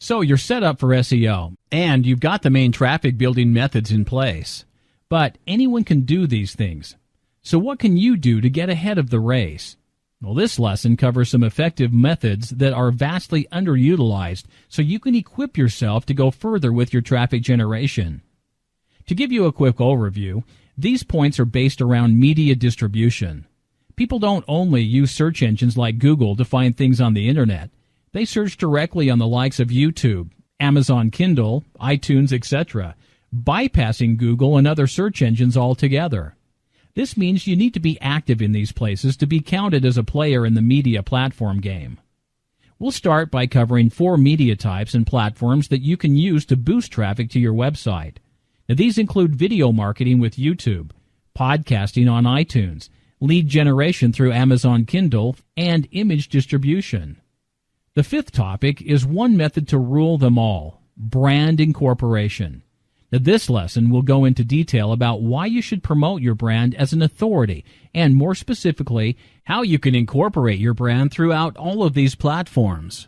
So you're set up for SEO, and you've got the main traffic building methods in place. But anyone can do these things. So what can you do to get ahead of the race? Well, this lesson covers some effective methods that are vastly underutilized so you can equip yourself to go further with your traffic generation. To give you a quick overview, these points are based around media distribution. People don't only use search engines like Google to find things on the internet. They search directly on the likes of YouTube, Amazon Kindle, iTunes, etc., bypassing Google and other search engines altogether. This means you need to be active in these places to be counted as a player in the media platform game. We'll start by covering 4 media types and platforms that you can use to boost traffic to your website. Now, these include video marketing with YouTube, podcasting on iTunes, lead generation through Amazon Kindle, and image distribution. The 5th topic is one method to rule them all: brand incorporation. Now, this lesson will go into detail about why you should promote your brand as an authority, and more specifically, how you can incorporate your brand throughout all of these platforms.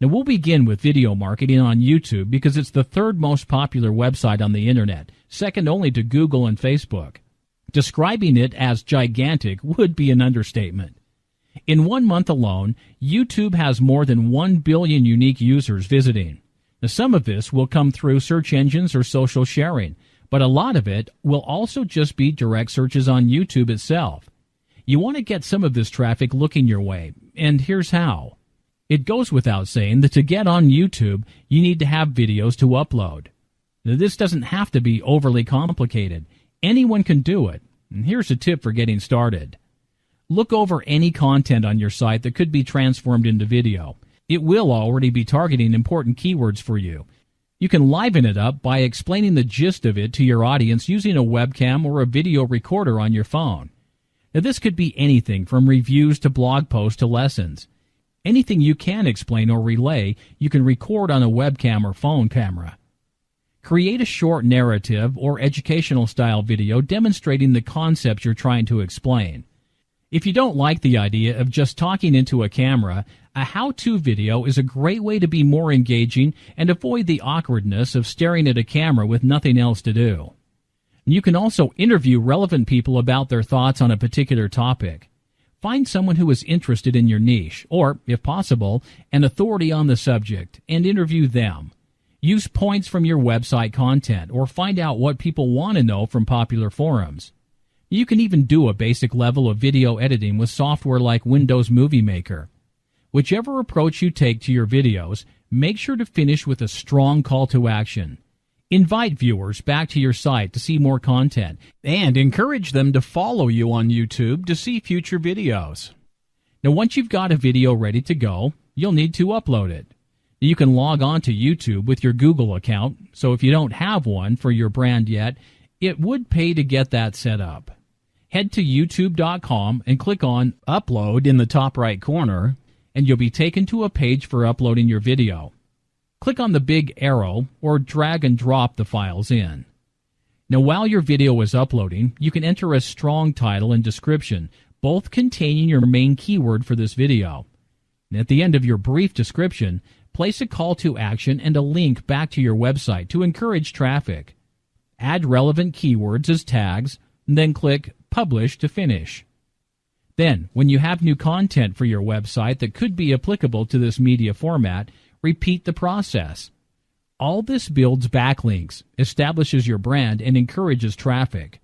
Now, we'll begin with video marketing on YouTube because it's the 3rd most popular website on the internet, second only to Google and Facebook. Describing it as gigantic would be an understatement. In 1 month alone, YouTube has more than 1 billion unique users visiting. Now, some of this will come through search engines or social sharing, but a lot of it will also just be direct searches on YouTube itself. You want to get some of this traffic looking your way, and here's how. It goes without saying that to get on YouTube, you need to have videos to upload. Now, this doesn't have to be overly complicated. Anyone can do it, and here's a tip for getting started. Look over any content on your site that could be transformed into video. It will already be targeting important keywords for you. You can liven it up by explaining the gist of it to your audience using a webcam or a video recorder on your phone. Now, this could be anything from reviews to blog posts to lessons. Anything you can explain or relay, you can record on a webcam or phone camera. Create a short narrative or educational style video demonstrating the concepts you're trying to explain. If you don't like the idea of just talking into a camera, a how-to video is a great way to be more engaging and avoid the awkwardness of staring at a camera with nothing else to do. You can also interview relevant people about their thoughts on a particular topic. Find someone who is interested in your niche, or, if possible, an authority on the subject, and interview them. Use points from your website content, or find out what people want to know from popular forums. You can even do a basic level of video editing with software like Windows Movie Maker. Whichever approach you take to your videos, make sure to finish with a strong call to action. Invite viewers back to your site to see more content, and encourage them to follow you on YouTube to see future videos. Now, once you've got a video ready to go, you'll need to upload it. You can log on to YouTube with your Google account, so if you don't have one for your brand yet, it would pay to get that set up. Head to youtube.com and click on Upload in the top right corner, and you'll be taken to a page for uploading your video. Click on the big arrow or drag and drop the files in. Now, while your video is uploading, you can enter a strong title and description, both containing your main keyword for this video. And at the end of your brief description, place a call to action and a link back to your website to encourage traffic. Add relevant keywords as tags, and then click Publish to finish. Then, when you have new content for your website that could be applicable to this media format, repeat the process. All this builds backlinks, establishes your brand, and encourages traffic.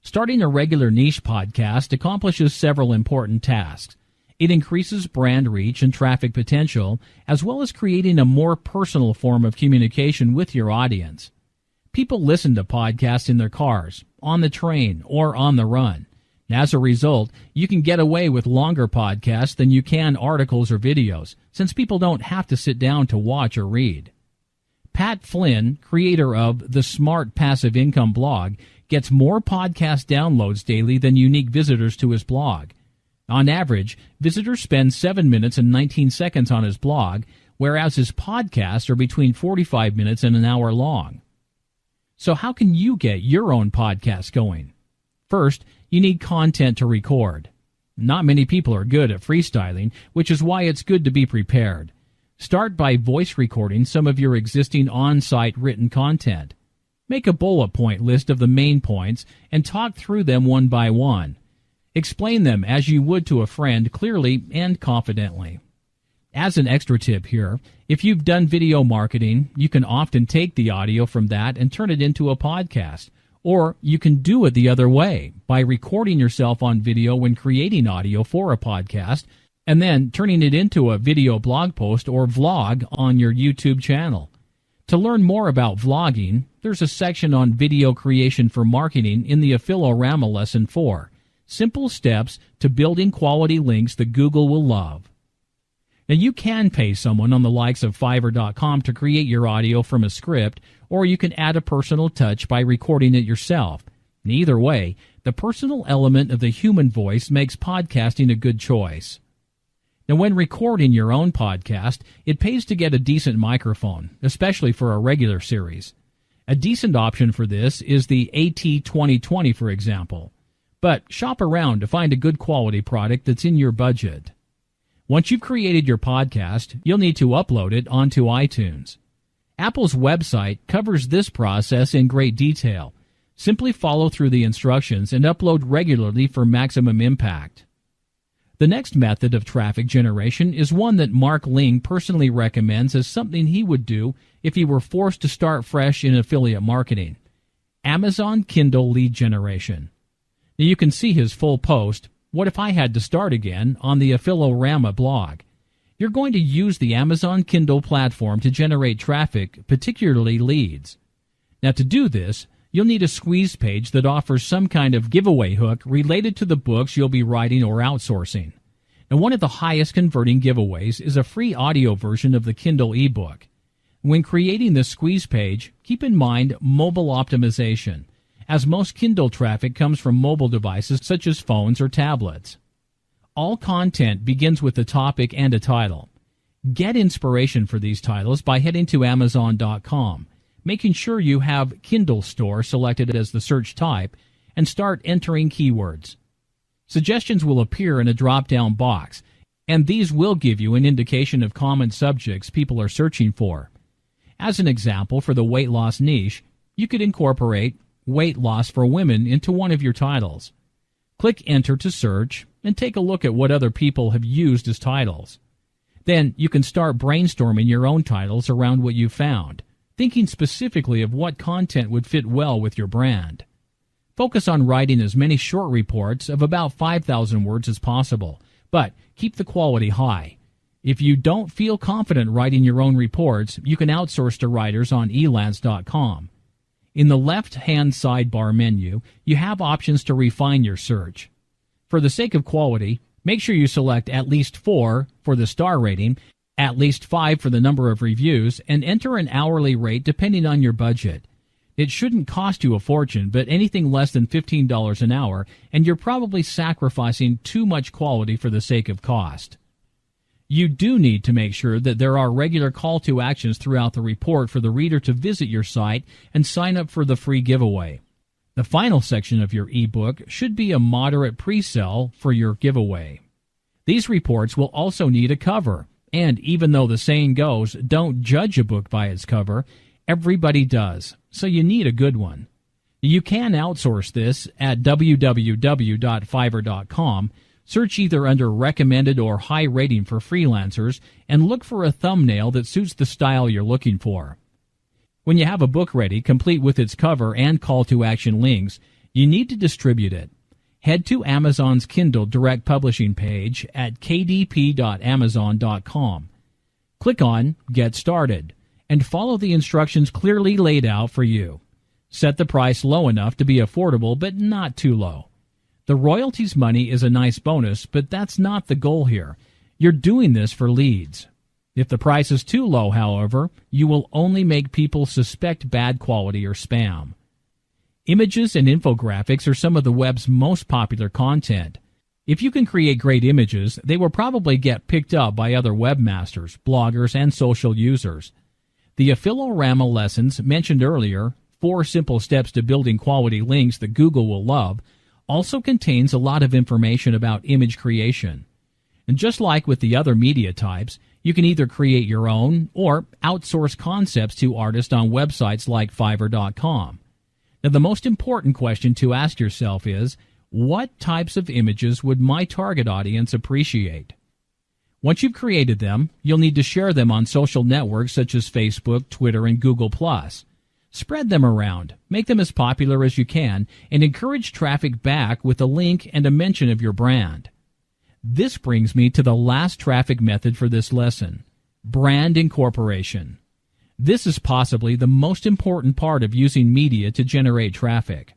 Starting a regular niche podcast accomplishes several important tasks. It increases brand reach and traffic potential, as well as creating a more personal form of communication with your audience. People listen to podcasts in their cars, on the train, or on the run. As a result, you can get away with longer podcasts than you can articles or videos, since people don't have to sit down to watch or read. Pat Flynn, creator of the Smart Passive Income blog, gets more podcast downloads daily than unique visitors to his blog. On average, visitors spend 7 minutes and 19 seconds on his blog, whereas his podcasts are between 45 minutes and an hour long. So how can you get your own podcast going? First, you need content to record. Not many people are good at freestyling, which is why it's good to be prepared. Start by voice recording some of your existing on-site written content. Make a bullet point list of the main points and talk through them one by one. Explain them as you would to a friend clearly and confidently. As an extra tip here, if you've done video marketing, you can often take the audio from that and turn it into a podcast. Or you can do it the other way by recording yourself on video when creating audio for a podcast and then turning it into a video blog post or vlog on your YouTube channel. To learn more about vlogging, there's a section on video creation for marketing in the Affilorama Lesson 4, Simple Steps to Building Quality Links that Google will love. Now you can pay someone on the likes of Fiverr.com to create your audio from a script, or you can add a personal touch by recording it yourself. Either way, the personal element of the human voice makes podcasting a good choice. Now, when recording your own podcast, it pays to get a decent microphone, especially for a regular series. A decent option for this is the AT2020, for example. But shop around to find a good quality product that's in your budget. Once you've created your podcast, you'll need to upload it onto iTunes. Apple's website covers this process in great detail. Simply follow through the instructions and upload regularly for maximum impact. The next method of traffic generation is one that Mark Ling personally recommends as something he would do if he were forced to start fresh in affiliate marketing: Amazon Kindle lead generation. Now you can see his full post, "What if I had to start again?" on the Affilorama blog. You're going to use the Amazon Kindle platform to generate traffic, particularly leads. Now to do this, you'll need a squeeze page that offers some kind of giveaway hook related to the books you'll be writing or outsourcing. Now, one of the highest converting giveaways is a free audio version of the Kindle ebook. When creating this squeeze page, keep in mind mobile optimization, as most Kindle traffic comes from mobile devices such as phones or tablets. All content begins with a topic and a title. Get inspiration for these titles by heading to Amazon.com, making sure you have Kindle Store selected as the search type, and start entering keywords. Suggestions will appear in a drop-down box, and these will give you an indication of common subjects people are searching for. As an example, for the weight loss niche, you could incorporate weight loss for women into one of your titles. Click Enter to search, and take a look at what other people have used as titles. Then you can start brainstorming your own titles around what you found, thinking specifically of what content would fit well with your brand. Focus on writing as many short reports of about 5,000 words as possible, but keep the quality high. If you don't feel confident writing your own reports, you can outsource to writers on elance.com. In the left-hand sidebar menu, you have options to refine your search. For the sake of quality, make sure you select at least 4 for the star rating, at least 5 for the number of reviews, and enter an hourly rate depending on your budget. It shouldn't cost you a fortune, but anything less than $15 an hour, and you're probably sacrificing too much quality for the sake of cost. You do need to make sure that there are regular call to actions throughout the report for the reader to visit your site and sign up for the free giveaway. The final section of your ebook should be a moderate pre-sell for your giveaway. These reports will also need a cover. And even though the saying goes, don't judge a book by its cover, everybody does, so you need a good one. You can outsource this at www.fiverr.com, search either under recommended or high rating for freelancers, and look for a thumbnail that suits the style you're looking for. When you have a book ready, complete with its cover and call to action links, you need to distribute it. Head to Amazon's Kindle direct publishing page at kdp.amazon.com. Click on Get Started and follow the instructions clearly laid out for you. Set the price low enough to be affordable, but not too low. The royalties money is a nice bonus, but that's not the goal here. You're doing this for leads. If the price is too low, however, you will only make people suspect bad quality or spam. Images and infographics are some of the web's most popular content. If you can create great images, they will probably get picked up by other webmasters, bloggers, and social users. The Affilorama lessons mentioned earlier, 4 simple steps to building quality links that Google will love, also contains a lot of information about image creation. And just like with the other media types, You can either create your own or outsource concepts to artists on websites like Fiverr.com. Now, the most important question to ask yourself is, what types of images would my target audience appreciate? Once you've created them, you'll need to share them on social networks such as Facebook, Twitter, and Google+. Spread them around, make them as popular as you can, and encourage traffic back with a link and a mention of your brand. This brings me to the last traffic method for this lesson, brand incorporation. This is possibly the most important part of using media to generate traffic.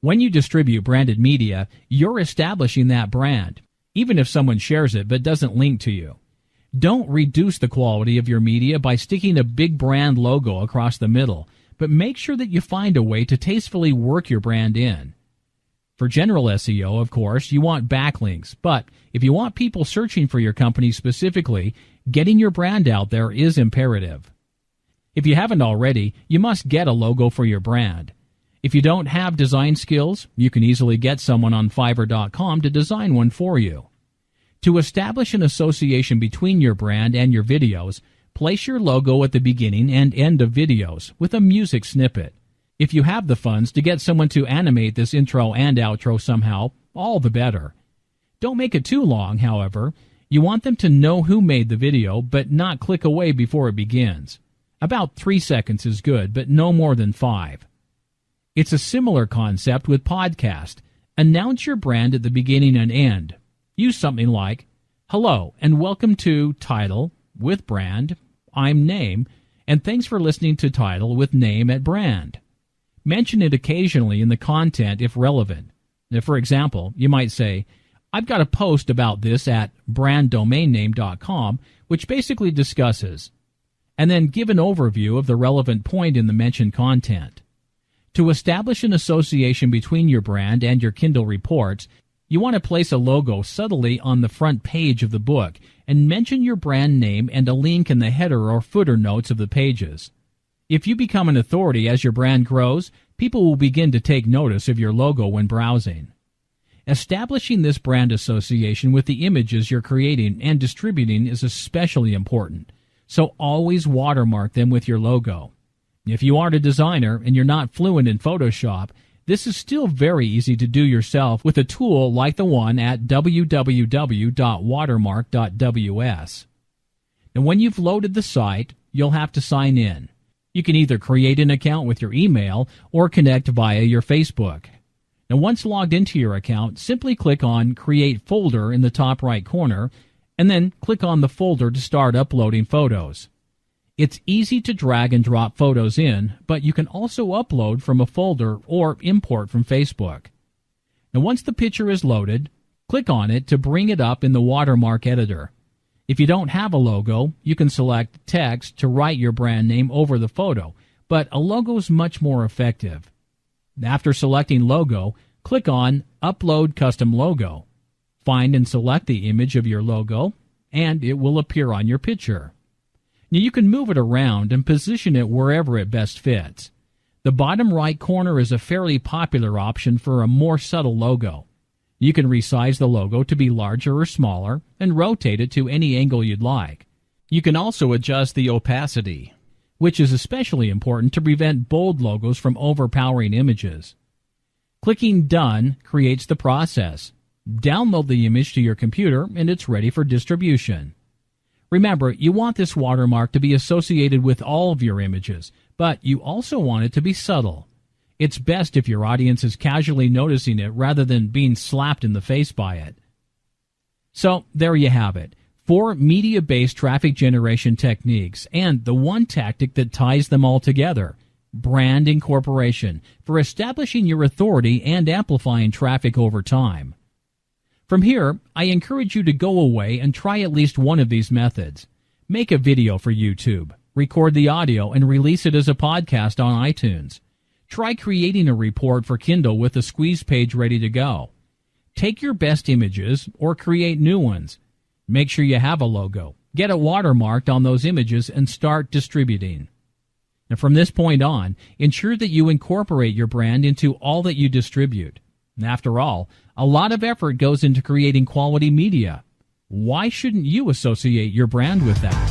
When you distribute branded media, you're establishing that brand, even if someone shares it but doesn't link to you. Don't reduce the quality of your media by sticking a big brand logo across the middle, but make sure that you find a way to tastefully work your brand in. For general SEO, of course, you want backlinks, but if you want people searching for your company specifically, getting your brand out there is imperative. If you haven't already, you must get a logo for your brand. If you don't have design skills, you can easily get someone on Fiverr.com to design one for you. To establish an association between your brand and your videos, place your logo at the beginning and end of videos with a music snippet. If you have the funds to get someone to animate this intro and outro somehow, all the better. Don't make it too long, however. You want them to know who made the video, but not click away before it begins. About 3 seconds is good, but no more than 5. It's a similar concept with podcast. Announce your brand at the beginning and end. Use something like, "Hello and welcome to Title with Brand. I'm Name, and thanks for listening to Title with Name at Brand." Mention it occasionally in the content if relevant. For example, you might say, "I've got a post about this at branddomainname.com, which basically discusses," and then give an overview of the relevant point in the mentioned content. To establish an association between your brand and your Kindle reports, you want to place a logo subtly on the front page of the book and mention your brand name and a link in the header or footer notes of the pages. If you become an authority as your brand grows, people will begin to take notice of your logo when browsing. Establishing this brand association with the images you're creating and distributing is especially important, so always watermark them with your logo. If you aren't a designer and you're not fluent in Photoshop, this is still very easy to do yourself with a tool like the one at www.watermark.ws. And when you've loaded the site, you'll have to sign in. You can either create an account with your email or connect via your Facebook. Now, once logged into your account, simply click on Create Folder in the top right corner, and then click on the folder to start uploading photos. It's easy to drag and drop photos in, but you can also upload from a folder or import from Facebook. Now, once the picture is loaded, click on it to bring it up in the watermark editor. If you don't have a logo, you can select text to write your brand name over the photo, but a logo is much more effective. After selecting logo, click on Upload Custom Logo. Find and select the image of your logo, and it will appear on your picture. Now, you can move it around and position it wherever it best fits. The bottom right corner is a fairly popular option for a more subtle logo. You can resize the logo to be larger or smaller and rotate it to any angle you'd like. You can also adjust the opacity, which is especially important to prevent bold logos from overpowering images. Clicking Done creates the process. Download the image to your computer and it's ready for distribution. Remember, you want this watermark to be associated with all of your images, but you also want it to be subtle. It's best if your audience is casually noticing it rather than being slapped in the face by it. So, there you have it. 4 media-based traffic generation techniques and the one tactic that ties them all together, brand incorporation, for establishing your authority and amplifying traffic over time. From here, I encourage you to go away and try at least one of these methods. Make a video for YouTube, record the audio, and release it as a podcast on iTunes. Try creating a report for Kindle with a squeeze page ready to go. Take your best images or create new ones. Make sure you have a logo. Get it watermarked on those images and start distributing. And from this point on, ensure that you incorporate your brand into all that you distribute. After all, a lot of effort goes into creating quality media. Why shouldn't you associate your brand with that?